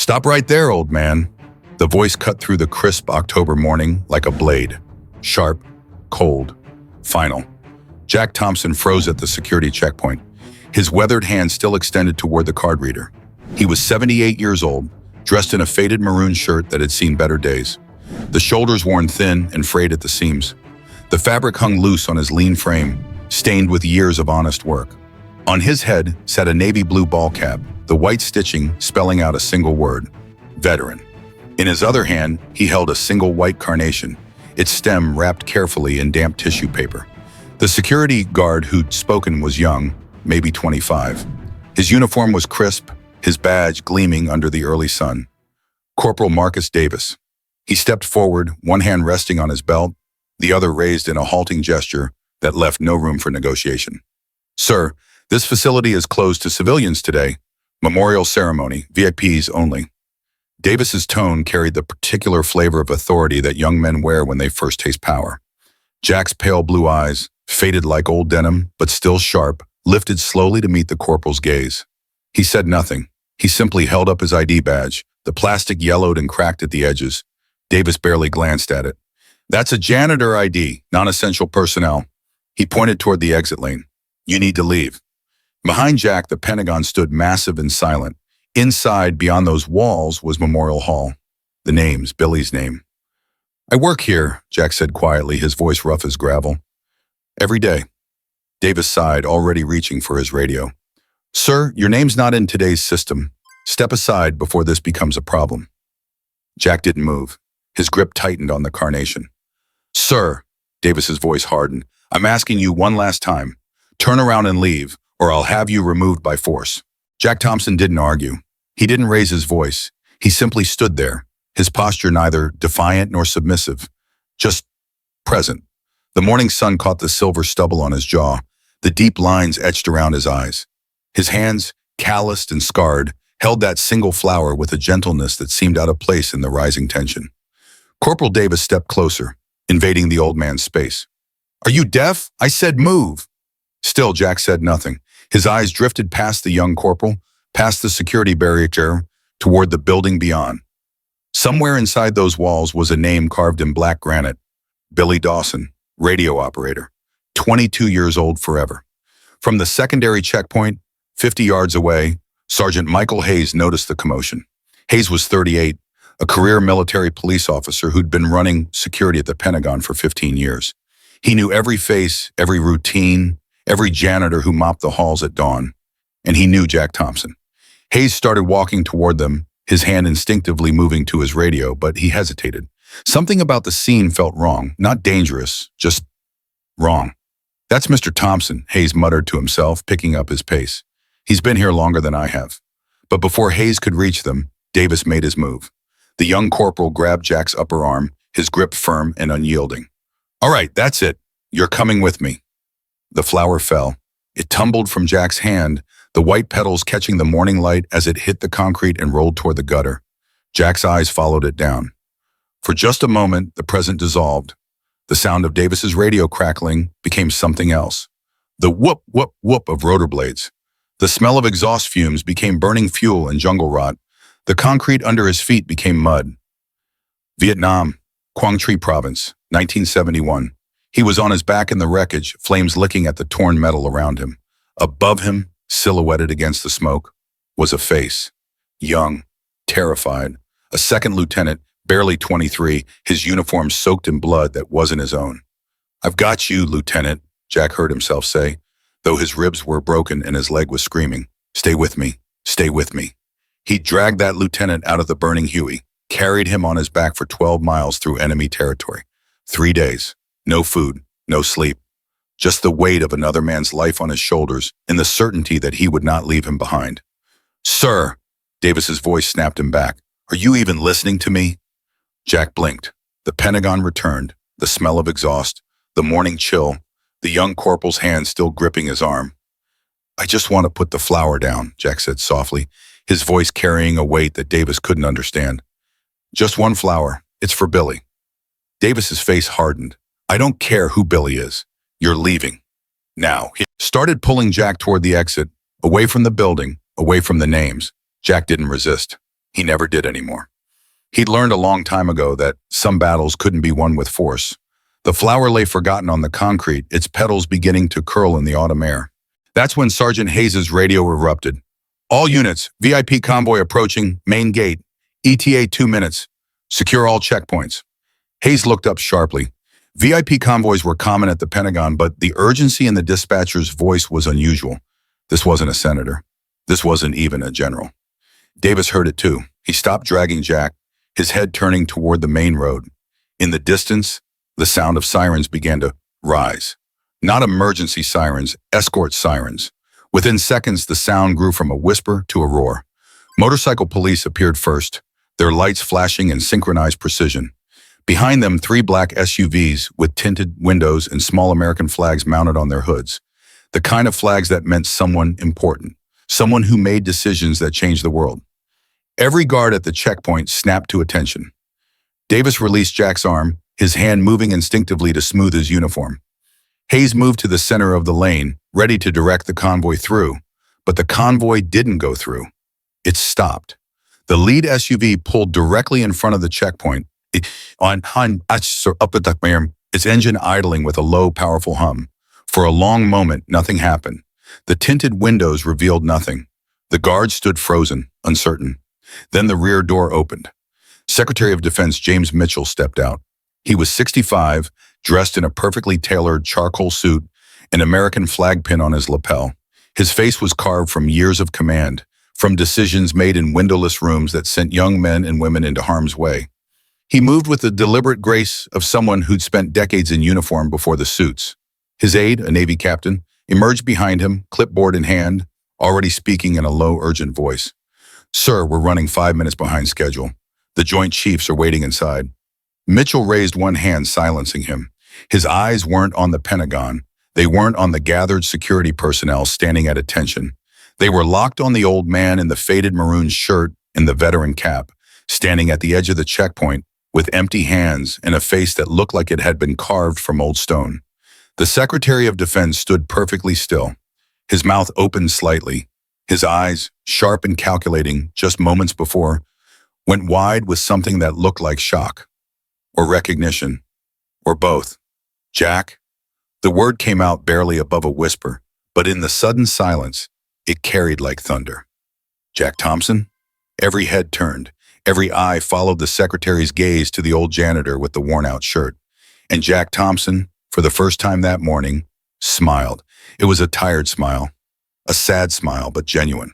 Stop right there, old man. The voice cut through the crisp October morning like a blade. Sharp, cold, final. Jack Thompson froze at the security checkpoint, his weathered hand still extended toward the card reader. He was 78 years old, dressed in a faded maroon shirt that had seen better days. The shoulders worn thin and frayed at the seams. The fabric hung loose on his lean frame, stained with years of honest work. On his head sat a navy blue ball cap, the white stitching spelling out a single word: veteran. In his other hand, he held a single white carnation, its stem wrapped carefully in damp tissue paper. The security guard who'd spoken was young, maybe 25. His uniform was crisp, his badge gleaming under the early sun. Corporal Marcus Davis. He stepped forward, one hand resting on his belt, the other raised in a halting gesture that left no room for negotiation. Sir, this facility is closed to civilians today. Memorial ceremony, VIPs only. Davis's tone carried the particular flavor of authority that young men wear when they first taste power. Jack's pale blue eyes, faded like old denim, but still sharp, lifted slowly to meet the corporal's gaze. He said nothing. He simply held up his ID badge. The plastic yellowed and cracked at the edges. Davis barely glanced at it. That's a janitor ID, non-essential personnel. He pointed toward the exit lane. You need to leave. Behind Jack, the Pentagon stood massive and silent. Inside, beyond those walls, was Memorial Hall. The names, Billy's name. I work here, Jack said quietly, his voice rough as gravel. Every day. Davis sighed, already reaching for his radio. Sir, your name's not in today's system. Step aside before this becomes a problem. Jack didn't move. His grip tightened on the carnation. Sir, Davis's voice hardened, I'm asking you one last time. Turn around and leave, or I'll have you removed by force. Jack Thompson didn't argue. He didn't raise his voice. He simply stood there, his posture neither defiant nor submissive, just present. The morning sun caught the silver stubble on his jaw, the deep lines etched around his eyes. His hands, calloused and scarred, held that single flower with a gentleness that seemed out of place in the rising tension. Corporal Davis stepped closer, invading the old man's space. Are you deaf? I said move. Still, Jack said nothing. His eyes drifted past the young corporal, past the security barrier, toward the building beyond. Somewhere inside those walls was a name carved in black granite. Billy Dawson, radio operator, 22 years old forever. From the secondary checkpoint, 50 yards away, Sergeant Michael Hayes noticed the commotion. Hayes was 38, a career military police officer who'd been running security at the Pentagon for 15 years. He knew every face, every routine, every janitor who mopped the halls at dawn, and he knew Jack Thompson. Hayes started walking toward them, his hand instinctively moving to his radio, but he hesitated. Something about the scene felt wrong, not dangerous, just wrong. That's Mr. Thompson, Hayes muttered to himself, picking up his pace. He's been here longer than I have. But before Hayes could reach them, Davis made his move. The young corporal grabbed Jack's upper arm, his grip firm and unyielding. All right, that's it. You're coming with me. The flower fell. It tumbled from Jack's hand, the white petals catching the morning light as it hit the concrete and rolled toward the gutter. Jack's eyes followed it down. For just a moment, the present dissolved. The sound of Davis's radio crackling became something else. The whoop, whoop, whoop of rotor blades. The smell of exhaust fumes became burning fuel and jungle rot. The concrete under his feet became mud. Vietnam, Quang Tri Province, 1971. He was on his back in the wreckage, flames licking at the torn metal around him. Above him, silhouetted against the smoke, was a face. Young, terrified. A second lieutenant, barely 23, his uniform soaked in blood that wasn't his own. I've got you, Lieutenant, Jack heard himself say, though his ribs were broken and his leg was screaming. Stay with me. Stay with me. He dragged that lieutenant out of the burning Huey, carried him on his back for 12 miles through enemy territory. 3 days. No food, no sleep. Just the weight of another man's life on his shoulders and the certainty that he would not leave him behind. Sir, Davis's voice snapped him back. Are you even listening to me? Jack blinked. The Pentagon returned, the smell of exhaust, the morning chill, the young corporal's hand still gripping his arm. I just want to put the flower down, Jack said softly, his voice carrying a weight that Davis couldn't understand. Just one flower. It's for Billy. Davis's face hardened. I don't care who Billy is. You're leaving. Now. He started pulling Jack toward the exit, away from the building, away from the names. Jack didn't resist. He never did anymore. He'd learned a long time ago that some battles couldn't be won with force. The flower lay forgotten on the concrete, its petals beginning to curl in the autumn air. That's when Sergeant Hayes's radio erupted. All units, VIP convoy approaching, main gate. ETA 2 minutes. Secure all checkpoints. Hayes looked up sharply. VIP convoys were common at the Pentagon, but the urgency in the dispatcher's voice was unusual. This wasn't a senator. This wasn't even a general. Davis heard it too. He stopped dragging Jack, his head turning toward the main road. In the distance, the sound of sirens began to rise. Not emergency sirens, escort sirens. Within seconds, the sound grew from a whisper to a roar. Motorcycle police appeared first, their lights flashing in synchronized precision. Behind them, 3 black SUVs with tinted windows and small American flags mounted on their hoods. The kind of flags that meant someone important, someone who made decisions that changed the world. Every guard at the checkpoint snapped to attention. Davis released Jack's arm, his hand moving instinctively to smooth his uniform. Hayes moved to the center of the lane, ready to direct the convoy through, but the convoy didn't go through. It stopped. The lead SUV pulled directly in front of the checkpoint, its engine idling with a low, powerful hum. For a long moment, nothing happened. The tinted windows revealed nothing. The guards stood frozen, uncertain. Then the rear door opened. Secretary of Defense James Mitchell stepped out. He was 65, dressed in a perfectly tailored charcoal suit, an American flag pin on his lapel. His face was carved from years of command, from decisions made in windowless rooms that sent young men and women into harm's way. He moved with the deliberate grace of someone who'd spent decades in uniform before the suits. His aide, a Navy captain, emerged behind him, clipboard in hand, already speaking in a low, urgent voice. "Sir, we're running 5 minutes behind schedule. The Joint Chiefs are waiting inside." Mitchell raised one hand, silencing him. His eyes weren't on the Pentagon. They weren't on the gathered security personnel standing at attention. They were locked on the old man in the faded maroon shirt and the veteran cap, standing at the edge of the checkpoint with empty hands and a face that looked like it had been carved from old stone. The Secretary of Defense stood perfectly still. His mouth opened slightly. His eyes, sharp and calculating just moments before, went wide with something that looked like shock. Or recognition. Or both. "Jack?" The word came out barely above a whisper, but in the sudden silence, it carried like thunder. "Jack Thompson?" Every head turned. Every eye followed the secretary's gaze to the old janitor with the worn-out shirt. And Jack Thompson, for the first time that morning, smiled. It was a tired smile. A sad smile, but genuine.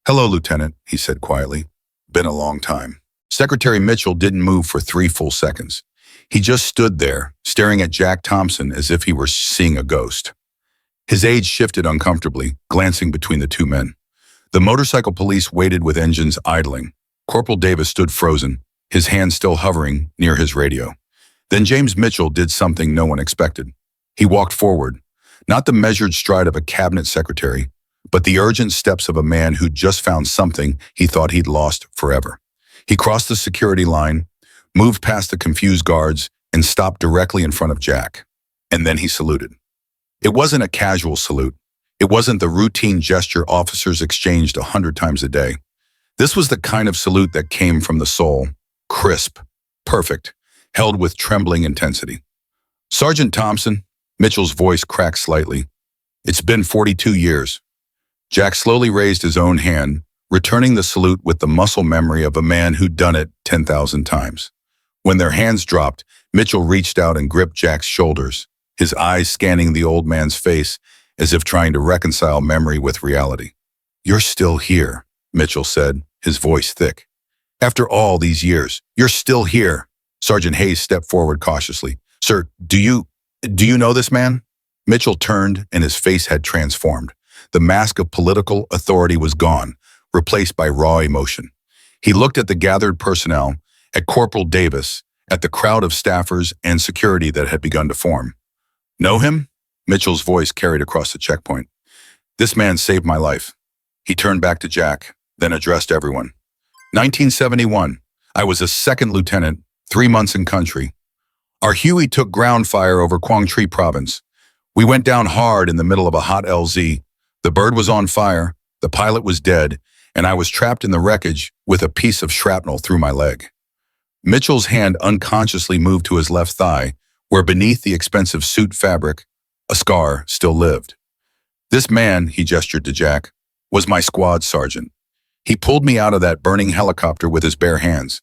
"Hello, Lieutenant," he said quietly. "Been a long time." Secretary Mitchell didn't move for 3 full seconds. He just stood there, staring at Jack Thompson as if he were seeing a ghost. His aide shifted uncomfortably, glancing between the 2 men. The motorcycle police waited with engines idling. Corporal Davis stood frozen, his hand still hovering near his radio. Then James Mitchell did something no one expected. He walked forward, not the measured stride of a cabinet secretary, but the urgent steps of a man who'd just found something he thought he'd lost forever. He crossed the security line, moved past the confused guards, and stopped directly in front of Jack. And then he saluted. It wasn't a casual salute. It wasn't the routine gesture officers exchanged 100 times a day. This was the kind of salute that came from the soul, crisp, perfect, held with trembling intensity. "Sergeant Thompson," Mitchell's voice cracked slightly. "It's been 42 years. Jack slowly raised his own hand, returning the salute with the muscle memory of a man who'd done it 10,000 times. When their hands dropped, Mitchell reached out and gripped Jack's shoulders, his eyes scanning the old man's face as if trying to reconcile memory with reality. "You're still here," Mitchell said, his voice thick. "After all these years, you're still here." Sergeant Hayes stepped forward cautiously. "Sir, do you know this man?" Mitchell turned and his face had transformed. The mask of political authority was gone, replaced by raw emotion. He looked at the gathered personnel, at Corporal Davis, at the crowd of staffers and security that had begun to form. "Know him?" Mitchell's voice carried across the checkpoint. "This man saved my life." He turned back to Jack, then addressed everyone. 1971, I was a second lieutenant, 3 months in country. Our Huey took ground fire over Quang Tri province. We went down hard in the middle of a hot LZ. The bird was on fire, the pilot was dead, and I was trapped in the wreckage with a piece of shrapnel through my leg. Mitchell's hand unconsciously moved to his left thigh, where beneath the expensive suit fabric, a scar still lived. This man, he gestured to Jack, was my squad sergeant. He pulled me out of that burning helicopter with his bare hands.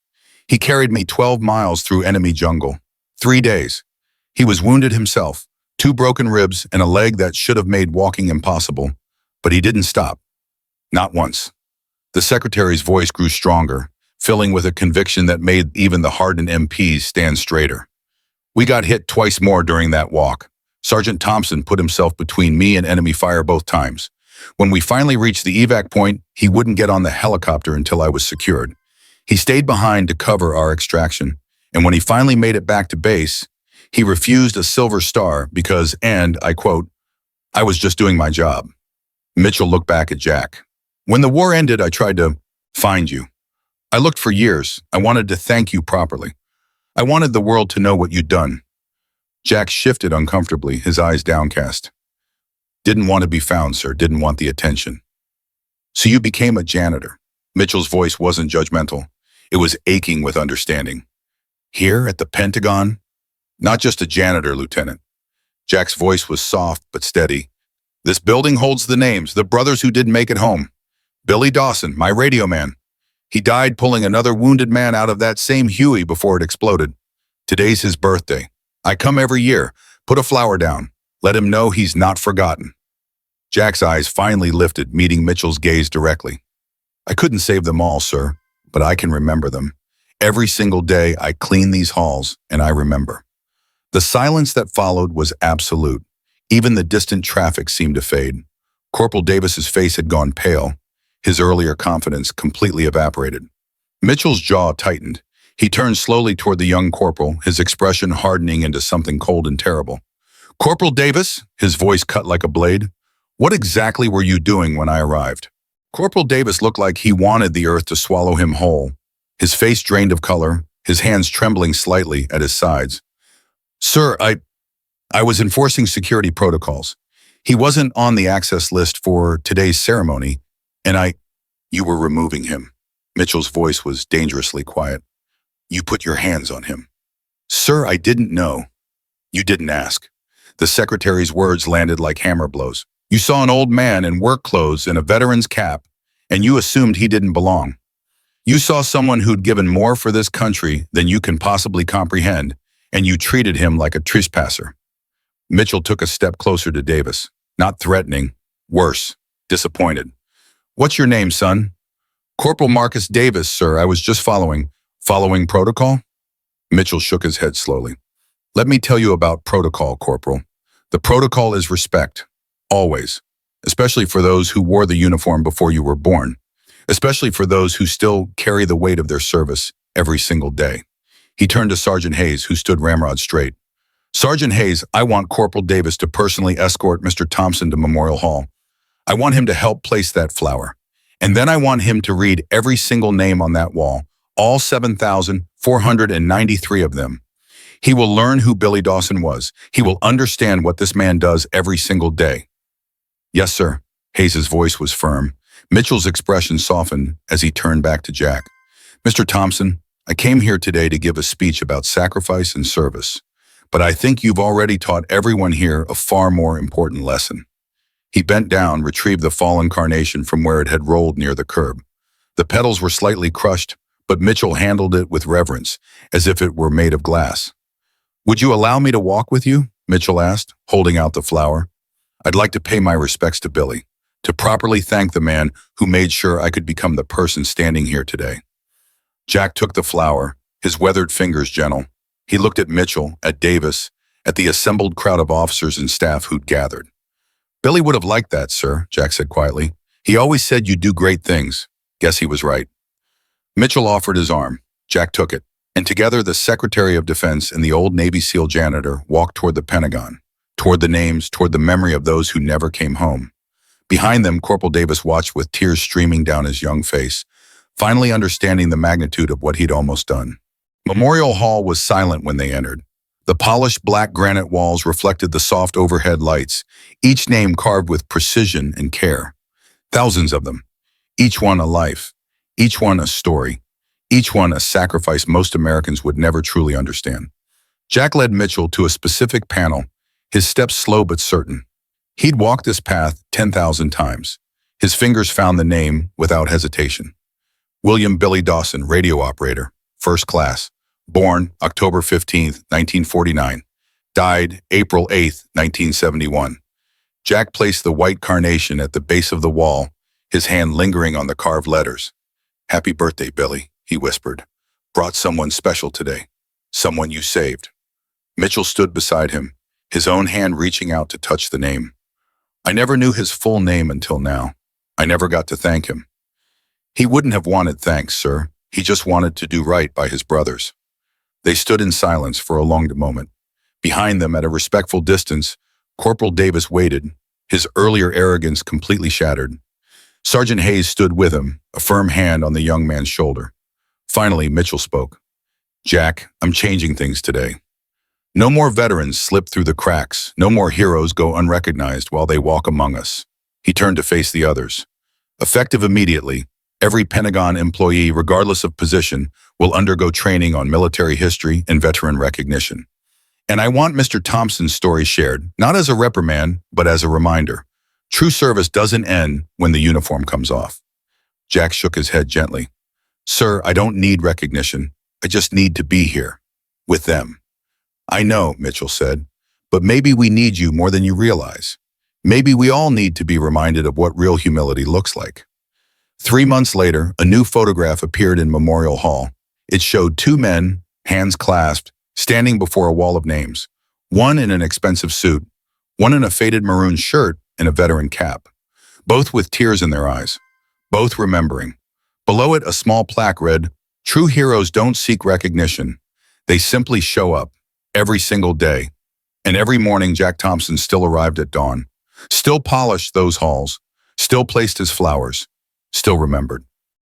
He carried me 12 miles through enemy jungle. 3 days. He was wounded himself, 2 broken ribs and a leg that should have made walking impossible, but he didn't stop. Not once. The secretary's voice grew stronger, filling with a conviction that made even the hardened MPs stand straighter. We got hit twice more during that walk. Sergeant Thompson put himself between me and enemy fire both times. When we finally reached the evac point, he wouldn't get on the helicopter until I was secured. He stayed behind to cover our extraction, and when he finally made it back to base, he refused a silver star because, and I quote, "I was just doing my job." Mitchell looked back at Jack. "When the war ended, I tried to find you. I looked for years. I wanted to thank you properly. I wanted the world to know what you'd done." Jack shifted uncomfortably, his eyes downcast. "Didn't want to be found, sir. Didn't want the attention." "So you became a janitor." Mitchell's voice wasn't judgmental. It was aching with understanding. "Here at the Pentagon?" "Not just a janitor, Lieutenant." Jack's voice was soft but steady. "This building holds the names, the brothers who didn't make it home. Billy Dawson, my radio man. He died pulling another wounded man out of that same Huey before it exploded. Today's his birthday. I come every year, put a flower down, let him know he's not forgotten." Jack's eyes finally lifted, meeting Mitchell's gaze directly. "I couldn't save them all, sir, but I can remember them. Every single day I clean these halls, and I remember." The silence that followed was absolute. Even the distant traffic seemed to fade. Corporal Davis's face had gone pale. His earlier confidence completely evaporated. Mitchell's jaw tightened. He turned slowly toward the young corporal, his expression hardening into something cold and terrible. "Corporal Davis," his voice cut like a blade, "what exactly were you doing when I arrived?" Corporal Davis looked like he wanted the earth to swallow him whole. His face drained of color, his hands trembling slightly at his sides. "Sir, I was enforcing security protocols. He wasn't on the access list for today's ceremony, and You were removing him." Mitchell's voice was dangerously quiet. "You put your hands on him." "Sir, I didn't know." "You didn't ask." The secretary's words landed like hammer blows. "You saw an old man in work clothes and a veteran's cap, and you assumed he didn't belong. You saw someone who'd given more for this country than you can possibly comprehend, and you treated him like a trespasser." Mitchell took a step closer to Davis, not threatening, worse, disappointed. "What's your name, son?" "Corporal Marcus Davis, sir. I was just following protocol?" Mitchell shook his head slowly. "Let me tell you about protocol, Corporal. The protocol is respect. Always. Especially for those who wore the uniform before you were born. Especially for those who still carry the weight of their service every single day." He turned to Sergeant Hayes, who stood ramrod straight. "Sergeant Hayes, I want Corporal Davis to personally escort Mr. Thompson to Memorial Hall. I want him to help place that flower. And then I want him to read every single name on that wall, all 7,493 of them. He will learn who Billy Dawson was. He will understand what this man does every single day." "Yes, sir." Hayes' voice was firm. Mitchell's expression softened as he turned back to Jack. "Mr. Thompson, I came here today to give a speech about sacrifice and service, but I think you've already taught everyone here a far more important lesson." He bent down, retrieved the fallen carnation from where it had rolled near the curb. The petals were slightly crushed, but Mitchell handled it with reverence, as if it were made of glass. "Would you allow me to walk with you?" Mitchell asked, holding out the flower. "I'd like to pay my respects to Billy, to properly thank the man who made sure I could become the person standing here today." Jack took the flower, his weathered fingers gentle. He looked at Mitchell, at Davis, at the assembled crowd of officers and staff who'd gathered. "Billy would have liked that, sir," Jack said quietly. "He always said you'd do great things. Guess he was right." Mitchell offered his arm. Jack took it, and together the Secretary of Defense and the old Navy SEAL janitor walked toward the Pentagon, toward the names, toward the memory of those who never came home. Behind them, Corporal Davis watched with tears streaming down his young face, finally understanding the magnitude of what he'd almost done. Memorial Hall was silent when they entered. The polished black granite walls reflected the soft overhead lights, each name carved with precision and care. Thousands of them. Each one a life, each one a story, each one a sacrifice most Americans would never truly understand. Jack led Mitchell to a specific panel, his steps slow but certain. He'd walked this path 10,000 times. His fingers found the name without hesitation. William Billy Dawson, radio operator, first class, born October 15th, 1949, died April 8th, 1971. Jack placed the white carnation at the base of the wall, his hand lingering on the carved letters. "Happy birthday, Billy," he whispered. "Brought someone special today. Someone you saved." Mitchell stood beside him, his own hand reaching out to touch the name. "I never knew his full name until now. I never got to thank him." "He wouldn't have wanted thanks, sir. He just wanted to do right by his brothers." They stood in silence for a long moment. Behind them, at a respectful distance, Corporal Davis waited, his earlier arrogance completely shattered. Sergeant Hayes stood with him, a firm hand on the young man's shoulder. Finally, Mitchell spoke. "Jack, I'm changing things today. No more veterans slip through the cracks. No more heroes go unrecognized while they walk among us." He turned to face the others. "Effective immediately, every Pentagon employee, regardless of position, will undergo training on military history and veteran recognition. And I want Mr. Thompson's story shared, not as a reprimand, but as a reminder. True service doesn't end when the uniform comes off." Jack shook his head gently. "Sir, I don't need recognition. I just need to be here, with them." "I know," Mitchell said, "but maybe we need you more than you realize. Maybe we all need to be reminded of what real humility looks like." 3 months later, a new photograph appeared in Memorial Hall. It showed two men, hands clasped, standing before a wall of names, one in an expensive suit, one in a faded maroon shirt and a veteran cap, both with tears in their eyes, both remembering. Below it, a small plaque read, "True heroes don't seek recognition. They simply show up, every single day." And every morning, Jack Thompson still arrived at dawn, still polished those halls, still placed his flowers, still remembered.